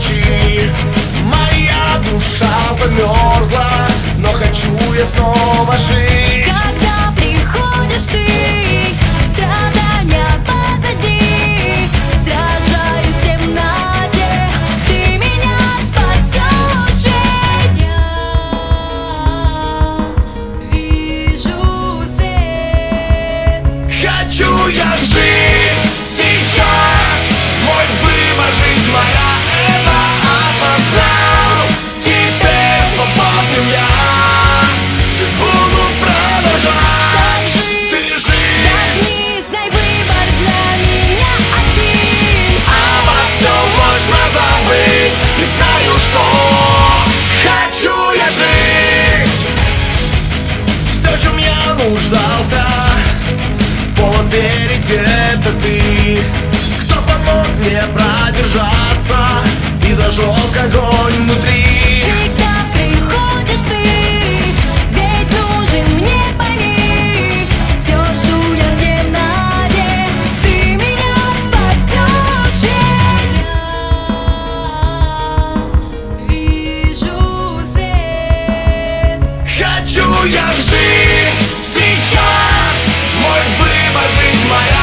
ночи. Моя душа замерзла, но хочу я снова жить. Когда приходишь ты, страдания позади, сражаюсь в темноте, ты меня спасешь. Я вижу свет. Хочу я жить сейчас, мой выбор, жизнь моя, это осознал. Теперь свободным я жизнь буду продолжать. Ты жизнь, Знай, выбор для меня один. обо всем можно забыть, ведь знаю, что хочу я жить. Все, в чем я нуждался, повод верить, это ты. Кто помог мне продержаться и зажег огонь внутри. Всегда приходишь ты, ведь нужен мне, пойми. Все жду я в темноте, ты меня спасешь. Я вижу свет. Хочу я жить сейчас, мой выбор, жизнь моя,